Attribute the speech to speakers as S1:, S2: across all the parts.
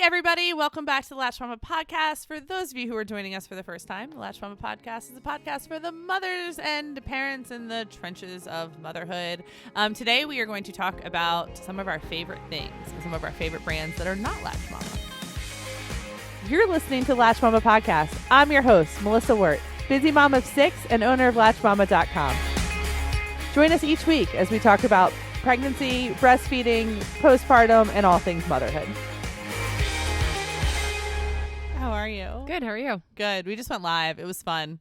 S1: everybody. Welcome back to the Latched Mama Podcast. For those of you who are joining us for the first time, the Latched Mama Podcast is a podcast for the mothers and parents in the trenches of motherhood. Today, we are going to talk about some of our favorite things and some of our favorite brands that are not Latched Mama. You're listening to Latched Mama Podcast. I'm your host, Melissa Wirt, busy mom of 6 and owner of LatchedMama.com. Join us each week as we talk about pregnancy, breastfeeding, postpartum, and all things motherhood. How are you?
S2: Good. How are you?
S1: Good. We just went live. It was fun.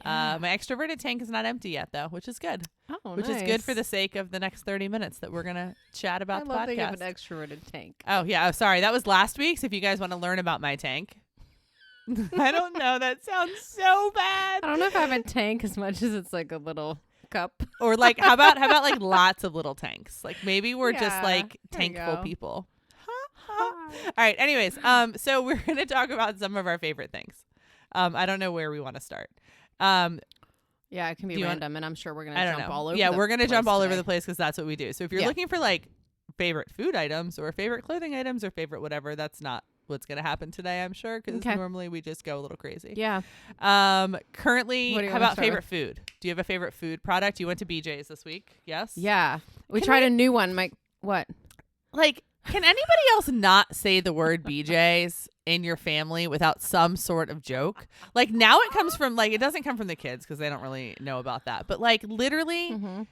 S2: Yeah.
S1: My extroverted tank is not empty yet, though, which is good.
S2: Oh,
S1: which is good for the sake of the next 30 minutes that we're going to chat about the podcast. I love that you have
S2: an extroverted tank.
S1: Oh, yeah. Oh, sorry. That was last week's. If you guys want to learn about my tank. I don't know. That sounds so bad.
S2: I don't know if I have a tank as much as it's like a little cup.
S1: Or like, how about like lots of little tanks? Like maybe we're just like tankful people. All right. Anyways, so we're going to talk about some of our favorite things. I don't know where we want to start.
S2: Yeah, it can be random, and I'm sure we're going to jump all over.
S1: Yeah, we're going to jump all
S2: today.
S1: over the place because that's what we do. So if you're looking for like favorite food items or favorite clothing items or favorite whatever, that's not what's going to happen today, I'm sure, because normally we just go a little crazy.
S2: Yeah.
S1: Currently, how about favorite food? Do you have a favorite food product? You went to BJ's this week, yes?
S2: Yeah. We tried a new one. What?
S1: Like, can anybody else not say the word BJ's in your family without some sort of joke? Like, now it comes from, like, it doesn't come from the kids because they don't really know about that. But, like, literally,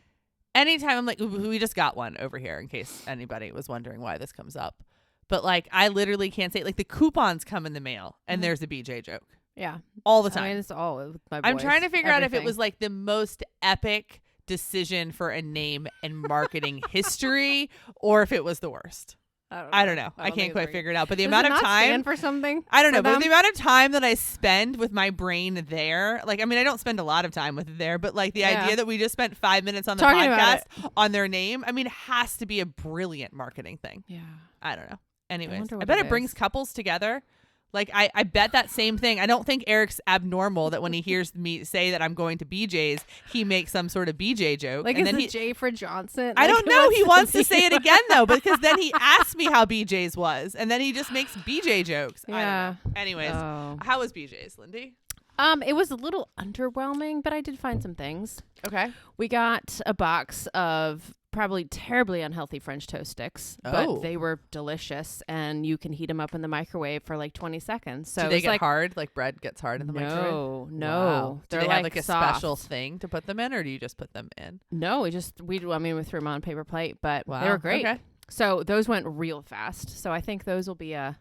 S1: anytime I'm like, we just got one over here in case anybody was wondering why this comes up. But, like, I literally can't say it. Like, the coupons come in the mail and there's a BJ joke.
S2: Yeah.
S1: All the time.
S2: I mean, it's all with my boys.
S1: I'm trying to figure out if it was, like, the most epic decision for a name and marketing history or if it was the worst. I don't know. I can't quite figure it out. But the amount of time
S2: stand for something.
S1: I don't know. But the amount of time that I spend with my brain there, like, I mean, I don't spend a lot of time with it there, but like the idea that we just spent 5 minutes on the podcast on their name, I mean, it has to be a brilliant marketing thing.
S2: Yeah.
S1: I don't know. Anyways, I
S2: bet
S1: bet it brings couples together. Like, I bet that same thing. I don't think Eric's abnormal that when he hears me say that I'm going to BJ's, he makes some sort of BJ joke.
S2: Like,
S1: and
S2: is
S1: then
S2: it J for Johnson?
S1: I don't know. He wants to say it again, though, because then he asked me how BJ's was, and then he just makes BJ jokes.
S2: Yeah.
S1: I don't know. Anyways, how was BJ's, Lindi?
S2: It was a little underwhelming, but I did find some things.
S1: Okay.
S2: We got a box of probably terribly unhealthy French toast sticks, but they were delicious, and you can heat them up in the microwave for like 20 seconds. So
S1: do they get hard? Like bread gets hard in the microwave?
S2: No.
S1: Wow. Do they have like a
S2: soft.
S1: special thing to put them in, or do you just put them in?
S2: No, we threw them on a paper plate, but they were great. Okay. So those went real fast. So I think those will be a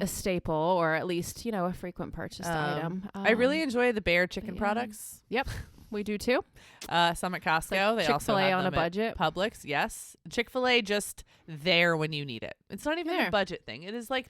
S2: staple, or at least, a frequent purchased item.
S1: I really enjoy the Bear chicken products.
S2: Yep. We do too.
S1: Some at Costco.
S2: Like
S1: they also have
S2: on a budget.
S1: Publix, yes. Chick-fil-A just there when you need it. It's not even a budget thing. It is like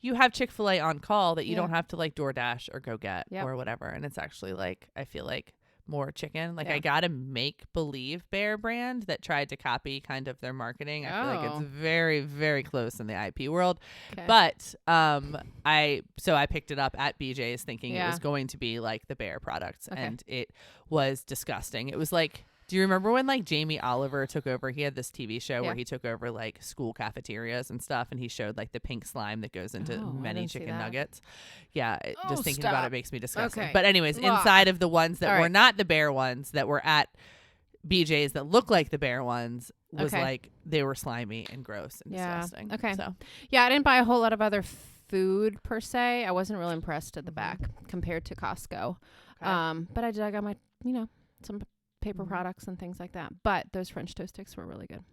S1: you have Chick-fil-A on call that you don't have to like DoorDash or go get or whatever. And it's actually like, I feel like more chicken. Like I got a Make Believe Bear brand that tried to copy kind of their marketing. I feel like it's very, very close in the IP world. Okay. But I picked it up at BJ's thinking it was going to be like the Bear products, and it was disgusting. It was like, do you remember when like Jamie Oliver took over? He had this TV show where he took over like school cafeterias and stuff, and he showed like the pink slime that goes into many chicken nuggets. Yeah, just thinking about it makes me disgusting. Okay. But anyways, inside of the ones that were not the Bear ones that were at BJ's that look like the Bear ones was like they were slimy and gross and disgusting. Okay. So
S2: I didn't buy a whole lot of other food per se. I wasn't really impressed at the back compared to Costco. Okay. But I got my some paper products and things like that. But those French toast sticks were really good.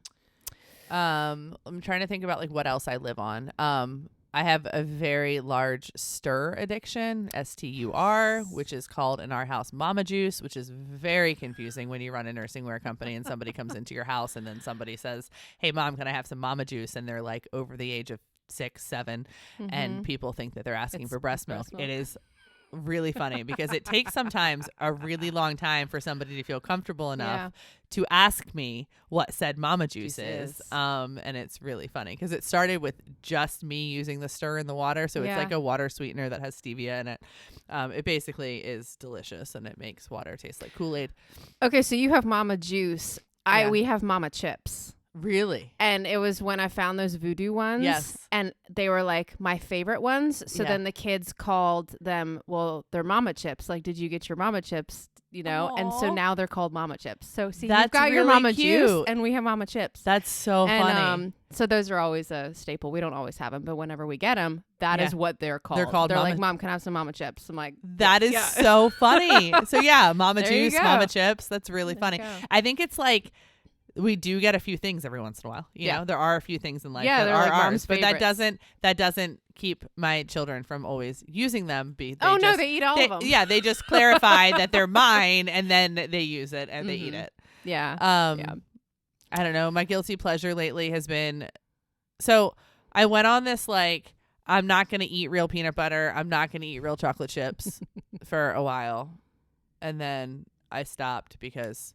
S1: I'm trying to think about like what else I live on. I have a very large stir addiction, STUR, which is called in our house Mama Juice, which is very confusing when you run a nursing wear company and somebody comes into your house and then somebody says, "Hey mom, can I have some Mama Juice?" And they're like over the age of 6, 7, and people think that they're asking for breast milk. It is really funny because it takes sometimes a really long time for somebody to feel comfortable enough to ask me what said Mama Juice is. And it's really funny because it started with just me using the stir in the water. So it's like a water sweetener that has stevia in it. It basically is delicious and it makes water taste like Kool-Aid.
S2: Okay, so you have Mama Juice. We have Mama Chips.
S1: Really?
S2: And it was when I found those voodoo ones.
S1: Yes.
S2: And they were like my favorite ones. So then the kids called them, well, they're mama chips. Like, did you get your mama chips? You know?
S1: Aww.
S2: And so now they're called mama chips. So see,
S1: That's
S2: you've got
S1: really
S2: your mama
S1: cute.
S2: juice and we have mama chips.
S1: That's so funny.
S2: So those are always a staple. We don't always have them, but whenever we get them, that is what they're called. They're like, Mom, can I have some mama chips? I'm like,
S1: that is so funny. So yeah, mama juice, mama chips. That's really funny. I think it's like, we do get a few things every once in a while. You know, there are a few things in life that are like ours, but that doesn't keep my children from always using them. They eat all of them. Yeah, they just clarify that they're mine, and then they use it and they eat it.
S2: Yeah.
S1: I don't know. My guilty pleasure lately has been, so I went on this like, I'm not going to eat real peanut butter. I'm not going to eat real chocolate chips for a while, and then I stopped because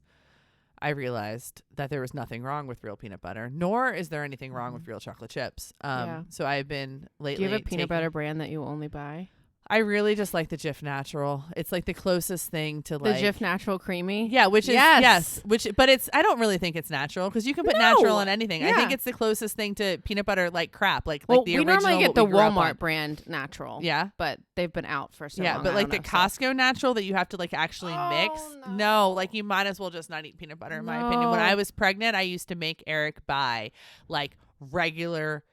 S1: I realized that there was nothing wrong with real peanut butter, nor is there anything wrong with real chocolate chips. So I've been lately.
S2: Do you have a peanut butter brand that you only buy?
S1: I really just like the Jif Natural. It's like the closest thing to like
S2: the Jif Natural Creamy.
S1: Yeah, which is yes. But I don't really think it's natural because you can put natural in anything. Yeah. I think it's the closest thing to peanut butter like crap. Like the original. We normally get the
S2: Walmart brand natural.
S1: Yeah,
S2: but they've been out for so long.
S1: Yeah, but like the Costco natural that you have to like actually mix. No, like you might as well just not eat peanut butter in my opinion. When I was pregnant, I used to make Eric buy like regular,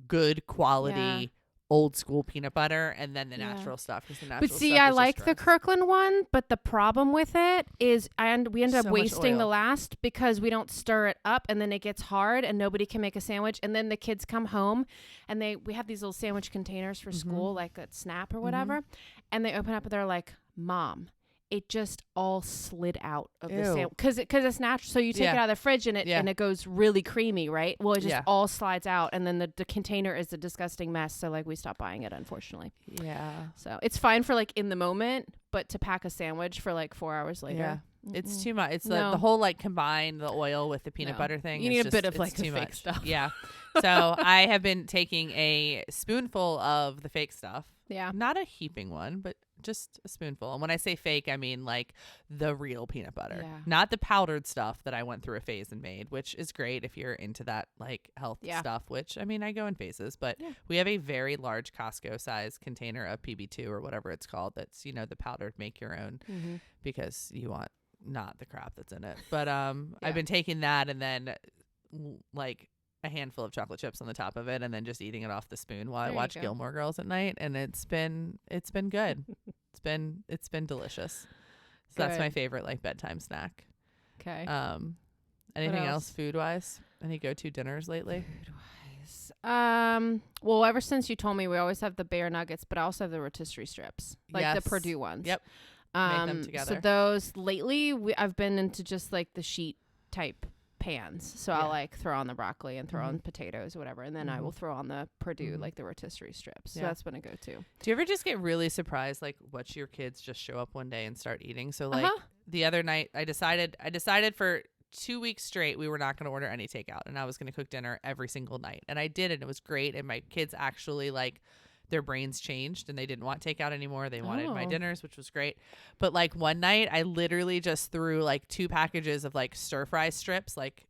S1: good quality. Old school peanut butter and then the natural stuff.
S2: But see, I like the Kirkland one, but the problem with it is we end up wasting the last because we don't stir it up and then it gets hard and nobody can make a sandwich. And then the kids come home and we have these little sandwich containers for school, like at Snap or whatever. And they open up and they're like, Mom, it just all slid out of the sandwich because it's natural. So you take it out of the fridge and it goes really creamy, right? Well, it just all slides out, and then the container is a disgusting mess. So like we stopped buying it, unfortunately.
S1: Yeah.
S2: So it's fine for like in the moment, but to pack a sandwich for like 4 hours later,
S1: it's too much. It's the whole like combine the oil with the peanut butter thing.
S2: You need a bit of like the fake stuff.
S1: Yeah. So I have been taking a spoonful of the fake stuff.
S2: Yeah.
S1: Not a heaping one, but just a spoonful. And when I say fake, I mean like the real peanut butter, not the powdered stuff that I went through a phase and made, which is great if you're into that like health stuff, which I mean, I go in phases, but we have a very large Costco size container of PB2 or whatever it's called. That's, you know, the powdered make your own because you want not the crap that's in it. But I've been taking that and then like a handful of chocolate chips on the top of it and then just eating it off the spoon while I watch Gilmore Girls at night, and it's been good. it's been delicious. So that's my favorite like bedtime snack.
S2: Okay.
S1: Anything else food wise? Any go-to dinners lately?
S2: Food wise. Well, ever since you told me, we always have the bear nuggets, but I also have the rotisserie strips, like the Purdue ones.
S1: Yep. Make them together.
S2: So those lately I've been into just like the sheet type pans, so I'll like throw on the broccoli and throw on potatoes or whatever, and then I will throw on the Purdue like the rotisserie strips. So that's been a go-to. Do
S1: you ever just get really surprised like watch your kids just show up one day and start eating? So like the other night I decided for 2 weeks straight we were not going to order any takeout, and I was going to cook dinner every single night, and I did, and it was great, and my kids actually like their brains changed and they didn't want takeout anymore. They wanted my dinners, which was great. But like one night I literally just threw like 2 packages of like stir fry strips, like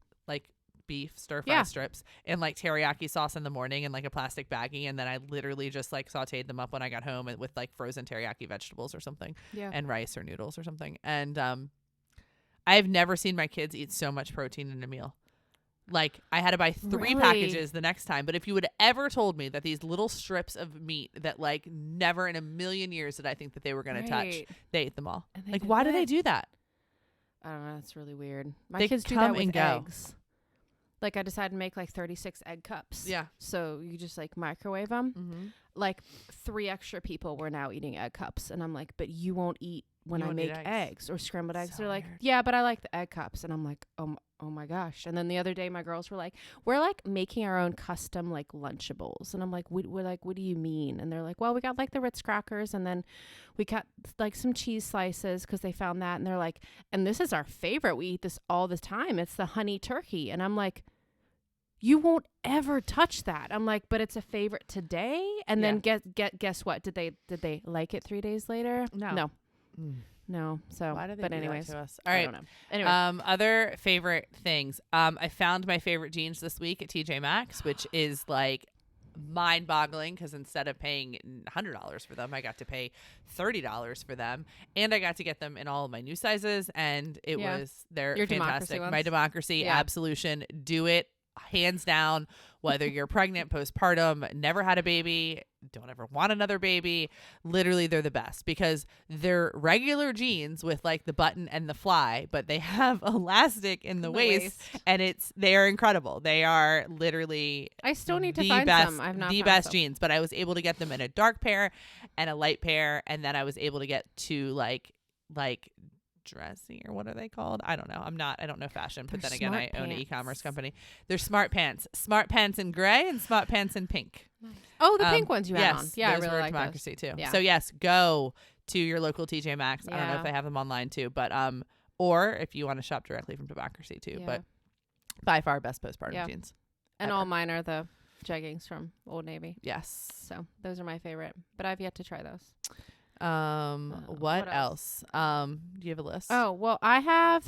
S1: beef stir fry strips, and like teriyaki sauce in the morning in like a plastic baggie. And then I literally just like sauteed them up when I got home with like frozen teriyaki vegetables or something and rice or noodles or something. And I've never seen my kids eat so much protein in a meal. Like I had to buy 3 packages the next time. But if you would have ever told me that these little strips of meat that like never in a million years did I think that they were going to touch, they ate them all. Like why do they do that?
S2: I don't know. It's really weird. My kids do that with eggs. Like I decided to make like 36 egg cups. Yeah. So you just like microwave them. Like 3 extra people were now eating egg cups. And I'm like, but you won't eat when I make eggs or scrambled eggs. They're like, yeah, but I like the egg cups. And I'm like, oh my gosh. And then the other day my girls were like, we're like making our own custom like Lunchables. And I'm like, we're like, what do you mean? And they're like, well, we got like the Ritz crackers, and then we got like some cheese slices because they found that. And they're like, and this is our favorite. We eat this all the time. It's the honey turkey. And I'm like, you won't ever touch that. I'm like, but it's a favorite today. And then guess what? Did they like it 3 days later? No. No. So,
S1: why do they
S2: but
S1: do
S2: anyways,
S1: that to us? All right.
S2: I don't know. Anyway.
S1: Other favorite things. I found my favorite jeans this week at TJ Maxx, which is like mind-boggling because instead of paying $100 for them, I got to pay $30 for them, and I got to get them in all of my new sizes, and they're
S2: Your
S1: fantastic.
S2: Democracy
S1: My Democracy Absolution, do it hands down. Whether you're pregnant, postpartum, never had a baby, don't ever want another baby, literally they're the best because they're regular jeans with like the button and the fly, but they have elastic in the waist, and they are incredible. They are literally
S2: I still need to find some. I've not
S1: the
S2: found
S1: best
S2: some.
S1: jeans, but I was able to get them in a dark pair and a light pair, and then I was able to get to like dressy, or what are they called? I don't know. I don't know fashion, but then again, I own an e-commerce company. They're smart pants in gray and smart pants in pink.
S2: Nice. Oh, the pink ones you had on. Yeah,
S1: those
S2: I really like
S1: Democracy
S2: those.
S1: too.
S2: Yeah.
S1: So yes, go to your local TJ Maxx. I don't know if they have them online too, but or if you want to shop directly from Democracy too. But by far best postpartum jeans.
S2: And
S1: ever.
S2: all mine are the jeggings from Old Navy.
S1: Yes.
S2: So those are my favorite, but I've yet to try those.
S1: What else? Do you have a list?
S2: Oh, well, I have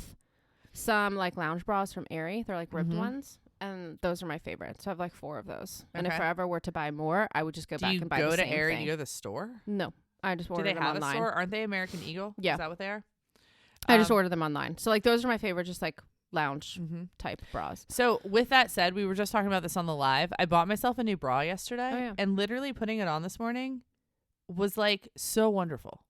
S2: some like lounge bras from Aerie. They're like ribbed ones, and those are my favorite. So I have like 4 of those. And if I ever were to buy more, I would just go back and buy the same thing.
S1: Do you go to Aerie? Do you go to the store?
S2: No, I just order them online.
S1: Do they have a store? Aren't they American Eagle?
S2: Yeah.
S1: Is that what they are?
S2: I just order them online. So like those are my favorite, just like lounge type bras.
S1: So with that said, we were just talking about this on the live. I bought myself a new bra yesterday, and literally putting it on this morning was like so wonderful.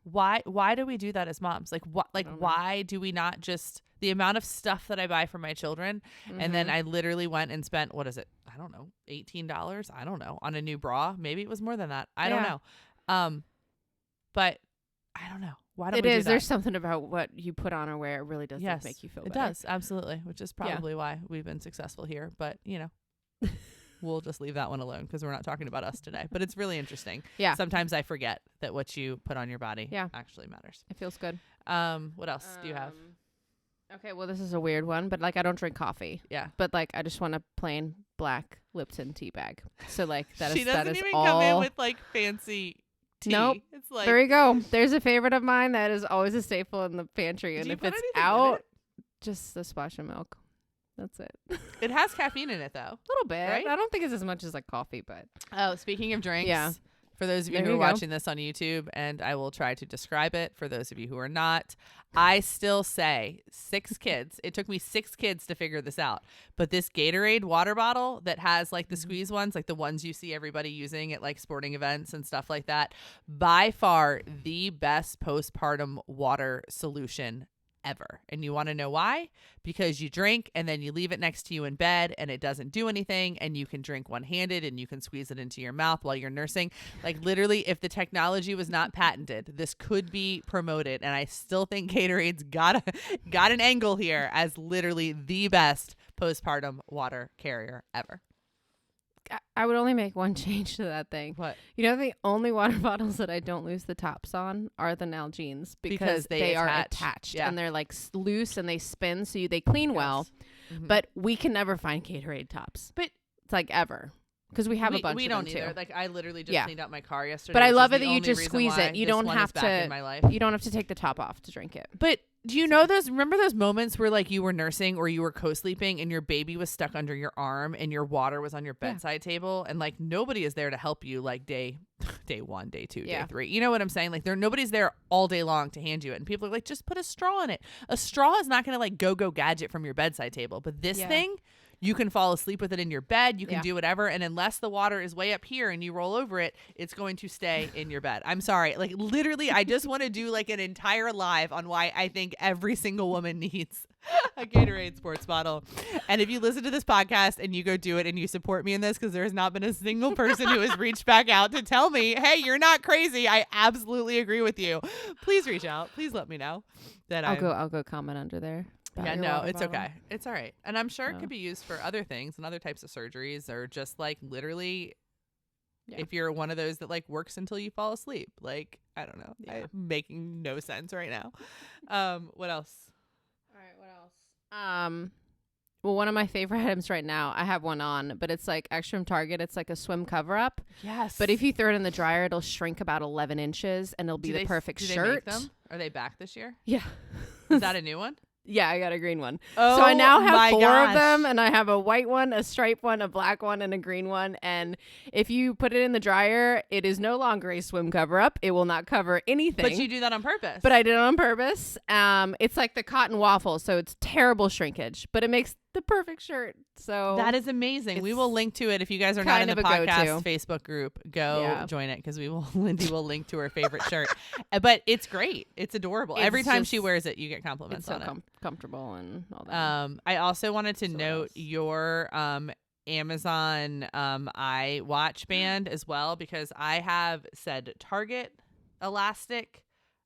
S1: Why do we do that as moms? Like what? Like why do we not just the amount of stuff that I buy for my children, and then I literally went and spent what is it? I don't know, $18. I don't know, on a new bra. Maybe it was more than that. I don't know. But I don't know. Why don't we do that?
S2: There's something about what you put on or wear. It really does make you feel better.
S1: It does, absolutely, which is probably why we've been successful here. But we'll just leave that one alone because we're not talking about us today. But it's really interesting. Yeah. Sometimes I forget that what you put on your body actually matters.
S2: It feels good.
S1: What else do you have?
S2: Okay, well, this is a weird one, but like I don't drink coffee. Yeah. But like I just want a plain black Lipton tea bag. So like that
S1: she doesn't even come in with like fancy tea.
S2: Nope.
S1: It's like,
S2: there you go. There's a favorite of mine that is always a staple in the pantry, and if it's out, just a splash of milk. That's it.
S1: It has caffeine in it, though.
S2: A little bit. Right? I don't think it's as much as like coffee, but.
S1: Oh, speaking of drinks, for those of you who are watching this on YouTube, and I will try to describe it for those of you who are not, I still say 6 kids. It took me 6 kids to figure this out. But this Gatorade water bottle that has like the squeeze ones, like the ones you see everybody using at like sporting events and stuff like that, by far the best postpartum water solution ever. And you want to know why? Because you drink and then you leave it next to you in bed and it doesn't do anything, and you can drink one-handed and you can squeeze it into your mouth while you're nursing. Like literally, if the technology was not patented, this could be promoted. And I still think Gatorade's got an angle here as literally the best postpartum water carrier ever.
S2: I would only make one change to that thing.
S1: What?
S2: You know, the only water bottles that I don't lose the tops on are the Nalgene's because they are attached and they're like loose and they spin, so they clean well. But we can never find Gatorade tops. But it's like ever. Because we have a bunch of them, too. We don't either.
S1: Like, I literally just cleaned out my car yesterday.
S2: But I love it that you just squeeze it. You don't have to. You don't have to take the top off to drink it.
S1: But do you know remember those moments where like you were nursing or you were co-sleeping and your baby was stuck under your arm and your water was on your bedside table, and like nobody is there to help you like day 1, day 2, day 3. You know what I'm saying? Like nobody's there all day long to hand you it. And people are like, just put a straw in it. A straw is not going to like go gadget from your bedside table. But this thing, you can fall asleep with it in your bed. You can do whatever. And unless the water is way up here and you roll over it, it's going to stay in your bed. I'm sorry. Like literally, I just want to do like an entire live on why I think every single woman needs a Gatorade sports bottle. And if you listen to this podcast and you go do it and you support me in this, because there has not been a single person who has reached back out to tell me, hey, you're not crazy. I absolutely agree with you. Please reach out. Please let me know that
S2: I'll go comment under there.
S1: Yeah, no, it's okay. It's all right. And I'm sure it could be used for other things and other types of surgeries, or just like literally if you're one of those that like works until you fall asleep. Like, I don't know. I'm making no sense right now. What else?
S2: All right, what else? Well, one of my favorite items right now, I have one on, but it's like actually from Target. It's like a swim cover up.
S1: Yes.
S2: But if you throw it in the dryer, it'll shrink about 11 inches and it'll be the perfect shirt.
S1: They make them? Are they back this year?
S2: Yeah.
S1: Is that a new one?
S2: Yeah, I got a green one.
S1: Oh,
S2: so I now have 4
S1: gosh.
S2: of them, and I have a white one, a striped one, a black one, and a green one. And if you put it in the dryer, it is no longer a swim cover up. It will not cover anything.
S1: But you do that on purpose.
S2: But I did it on purpose. It's like the cotton waffle, so it's terrible shrinkage, but it makes the perfect shirt. So
S1: that is amazing. We will link to it if you guys are not in the podcast Facebook group. Go join it because Lindi will link to her favorite shirt. But it's great. It's adorable. Every time she wears it, you get compliments on it.
S2: Comfortable and all that.
S1: I also wanted to note your Amazon iWatch band as well, because I have said Target elastic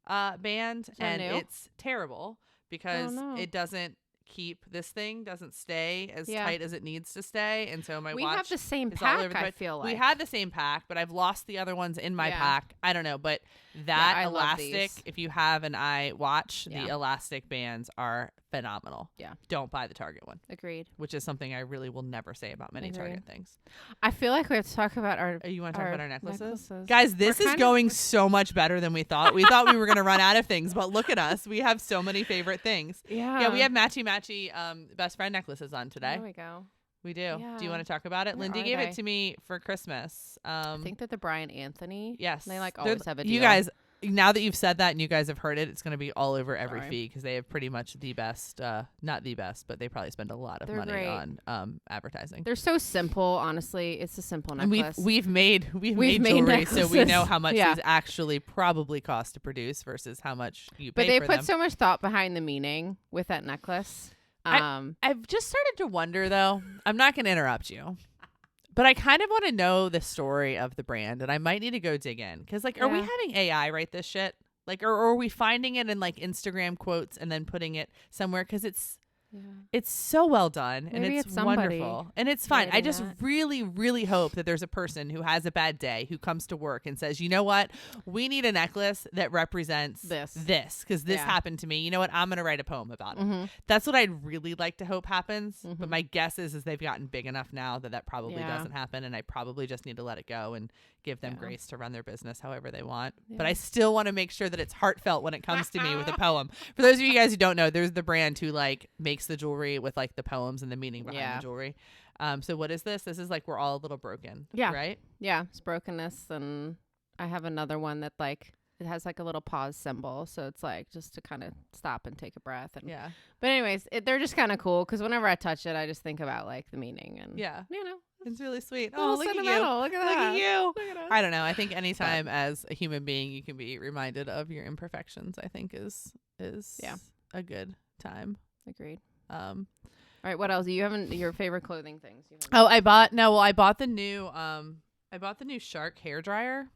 S1: band, and it's terrible because it doesn't doesn't stay as tight as it needs to stay, and so my watch
S2: have the same pack. I feel like
S1: we had the same pack, but I've lost the other ones in my pack. I don't know, but that elastic, if you have an iWatch, the elastic bands are phenomenal. Don't buy the Target one.
S2: Agreed.
S1: Which is something I really will never say about many Target things.
S2: I feel like we have to talk about our
S1: you want to talk about our necklaces? Guys, this is going so much better than we thought. We thought we were going to run out of things, but look at us. We have so many favorite things. Yeah, we have matchy best friend necklaces on today.
S2: There we go.
S1: We do. Yeah. Do you want to talk about it? Lindi gave it to me for Christmas.
S2: I think that the Brian Anthony.
S1: Yes.
S2: They always have a deal.
S1: You guys, now that you've said that and you guys have heard it, it's going to be all over every feed because they have pretty much the best, not the best, but they probably spend a lot of money on advertising.
S2: They're so simple, honestly. It's a simple necklace.
S1: And we've made jewelry, necklaces. So we know how much these actually probably cost to produce versus how much you pay for them.
S2: But they put so much thought behind the meaning with that necklace.
S1: I've just started to wonder, though. I'm not going to interrupt you, but I kind of want to know the story of the brand, and I might need to go dig in because, are we having AI write this shit? Or are we finding it in Instagram quotes and then putting it somewhere? Because it's so well done.
S2: Maybe
S1: and it's wonderful and it's fine. I just really, really hope that there's a person who has a bad day who comes to work and says, you know what, we need a necklace that represents this because this happened to me. You know what, I'm going to write a poem about it. That's what I'd really like to hope happens. But my guess is they've gotten big enough now that probably doesn't happen, and I probably just need to let it go and give them grace to run their business however they want. But I still want to make sure that it's heartfelt when it comes to me with a poem. For those of you guys who don't know, there's the brand who makes the jewelry with the poems and the meaning behind the jewelry. So what is this? This is we're all a little broken. Yeah. Right?
S2: Yeah. It's brokenness. And I have another one that it has a little pause symbol. So it's just to kind of stop and take a breath. And but anyways, they're just kind of cool because whenever I touch it, I just think about the meaning and
S1: it's really sweet.
S2: Oh, look at you. Look at
S1: you. I don't know. I think anytime as a human being you can be reminded of your imperfections, I think is a good time.
S2: Agreed. All right, what else? Your favorite clothing things?
S1: I bought the new Shark hair dryer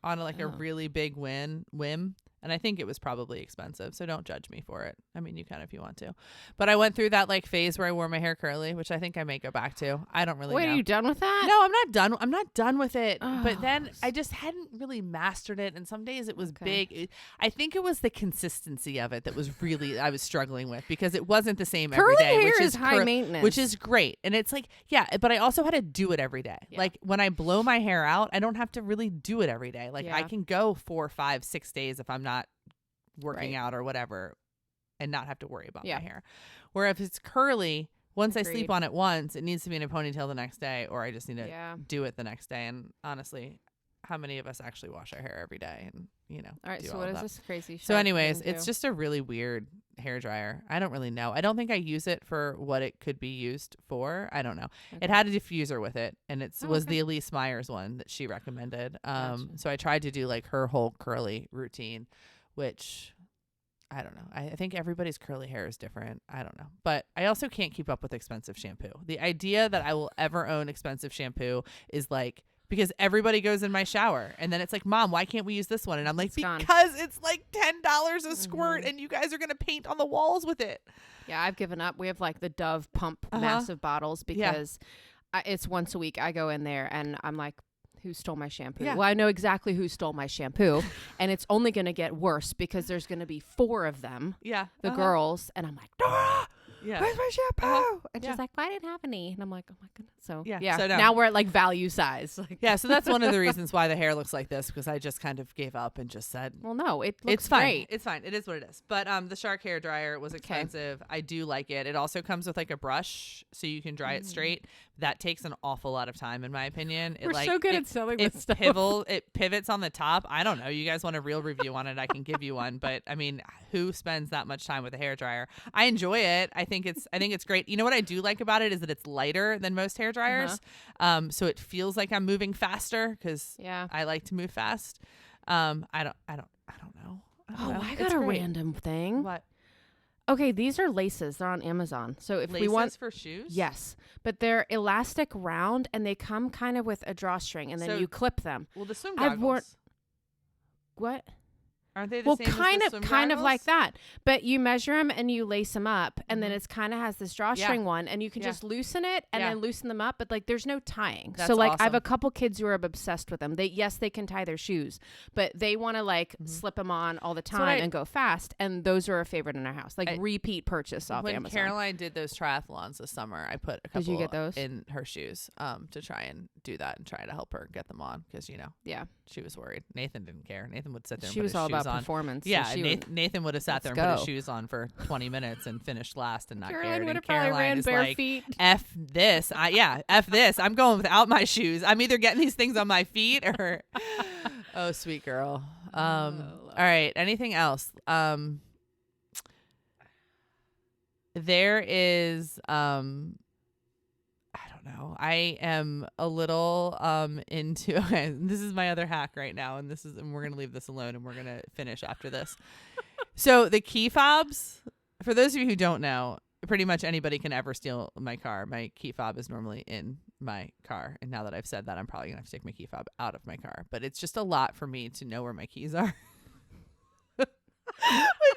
S1: on a really big whim. And I think it was probably expensive, so don't judge me for it. I mean, you can if you want to. But I went through that phase where I wore my hair curly, which I think I may go back to. I don't really know.
S2: Wait, are you done with that?
S1: No, I'm not done. I'm not done with it. Oh. But then I just hadn't really mastered it, and some days it was big. I think it was the consistency of it that was really I was struggling with because it wasn't the same every day.
S2: Curly hair is high maintenance,
S1: which is great. And it's but I also had to do it every day. Yeah. When I blow my hair out, I don't have to really do it every day. I can go 4, 5, 6 days if I'm not working out or whatever and not have to worry about my hair. Where if it's curly, once I sleep on it once, it needs to be in a ponytail the next day, or I just need to do it the next day. And honestly, how many of us actually wash our hair every day and
S2: all right, so what is this crazy
S1: so anyways it's just a really weird hair dryer. I don't really know. I don't think I use it for what it could be used for. I don't know. It had a diffuser with it, and it was the Elise Myers one that she recommended. So I tried to do her whole curly routine, which I don't know. I think everybody's curly hair is different. I don't know. But I also can't keep up with expensive shampoo. The idea that I will ever own expensive shampoo is because everybody goes in my shower and then it's Mom, why can't we use this one? And I'm because it's $10 a squirt and you guys are going to paint on the walls with it.
S2: Yeah, I've given up. We have the Dove pump massive bottles because it's once a week I go in there and I'm who stole my shampoo? Yeah. Well, I know exactly who stole my shampoo, and it's only going to get worse because there's going to be 4 of them. Yeah. The girls. And I'm Dora! where's my shampoo? And she's like, well, I didn't have any. And I'm like, oh my goodness. So
S1: So
S2: now we're at like value size.
S1: So that's one of the reasons why the hair looks like this, because I just kind of gave up and just said,
S2: well, no, it looks
S1: it's fine.
S2: great.
S1: It's fine. It is what it is. But the Shark hair dryer was expensive. I do like it. It also comes with like a brush so you can dry it straight. That takes an awful lot of time, in my opinion.
S2: We're so good at selling this stuff.
S1: It pivots on the top. I don't know. You guys want a real review on it? I can give you one. But I mean, who spends that much time with a hair dryer? I enjoy it. I think it's great. You know what I do like about it is that it's lighter than most hair dryers. So it feels like I'm moving faster because I like to move fast. I don't know.
S2: I got a random thing.
S1: What?
S2: Okay, these are laces. They're on Amazon. So if
S1: laces
S2: we want
S1: for shoes?
S2: Yes. But they're elastic round and they come kind of with a drawstring and then you clip them.
S1: Well, the swim goggles.
S2: What?
S1: Aren't they the same as the swim
S2: kind of
S1: goggles?
S2: like that. But you measure them and you lace them up and then it's kind of has this drawstring one and you can just loosen it and then loosen them up, but like there's no tying.
S1: That's
S2: so like
S1: awesome.
S2: I have a couple kids who are obsessed with them. They can tie their shoes, but they want to like slip them on all the time and go fast, and those are a favorite in our house. Like repeat purchase off Amazon.
S1: When Caroline did those triathlons this summer, I put a couple
S2: Did you get those?
S1: in her shoes to try and do that and try to help her get them on because she was worried. Nathan didn't care. Nathan would sit there and
S2: she
S1: put
S2: was
S1: his
S2: all
S1: shoes
S2: about
S1: on.
S2: Performance.
S1: Yeah, Nathan would have sat there and put his shoes on for 20 minutes and finished last and not cared. And Caroline is like, F this. F this. I'm going without my shoes. I'm either getting these things on my feet or... Oh, sweet girl. All right. Anything else? There is... I don't know. I am a little into... Okay, this is my other hack right now, and we're going to leave this alone, and we're going to finish after this. So the key fobs, for those of you who don't know, pretty much anybody can ever steal my car. My key fob is normally in my car. And now that I've said that, I'm probably going to have to take my key fob out of my car. But it's just a lot for me to know where my keys are. Which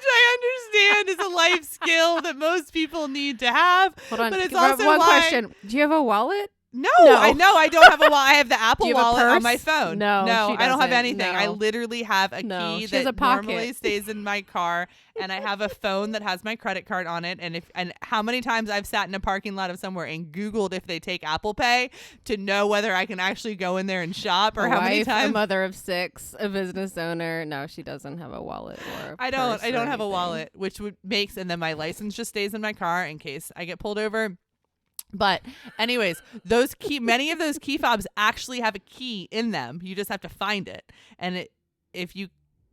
S1: I understand is a life skill that most people need to have.
S2: Hold on.
S1: But it's also
S2: one question. Do you have a wallet?
S1: No, I know I don't have a wallet. I have the Apple Wallet on my phone.
S2: No,
S1: I don't have anything.
S2: No.
S1: I literally have a key that normally stays in my car, and I have a phone that has my credit card on it. And how many times I've sat in a parking lot of somewhere and Googled if they take Apple Pay to know whether I can actually go in there and shop, or how many times.
S2: A mother of 6, a business owner. No, she doesn't have a wallet or.
S1: I don't have a wallet, which makes, and then my license just stays in my car in case I get pulled over. But anyways, many of those key fobs actually have a key in them. You just have to find it. And if you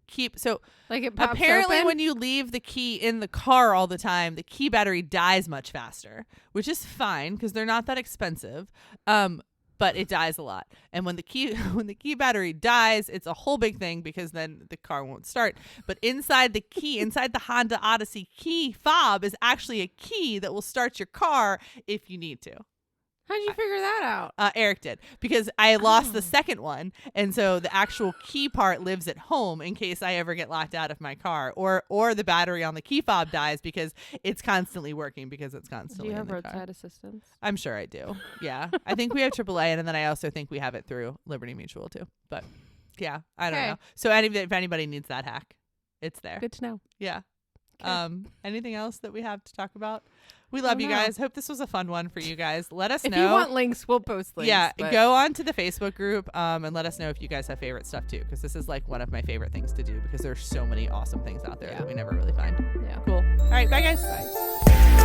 S1: keep, so
S2: like it pops
S1: apparently
S2: open?
S1: When you leave the key in the car all the time, the key battery dies much faster, which is fine because they're not that expensive. But it dies a lot. And when the key battery dies, it's a whole big thing because then the car won't start. But inside the Honda Odyssey key fob is actually a key that will start your car if you need to.
S2: How'd you figure that out?
S1: Eric did, because I lost the second one. And so the actual key part lives at home in case I ever get locked out of my car, or the battery on the key fob dies because it's constantly working because it's constantly
S2: in the car. Do you have
S1: roadside
S2: assistance?
S1: I'm sure I do. Yeah. I think we have AAA, and then I also think we have it through Liberty Mutual too. But yeah, I don't know. So if anybody needs that hack, it's there.
S2: Good to know.
S1: Yeah. Okay. Anything else that we have to talk about? We love you guys. Hope this was a fun one for you guys. Let us know.
S2: If you want links, we'll post links.
S1: Yeah, go on to the Facebook group and let us know if you guys have favorite stuff too, because this is like one of my favorite things to do because there's so many awesome things out there that we never really find.
S2: Yeah.
S1: Cool. All right. Bye, guys. Bye.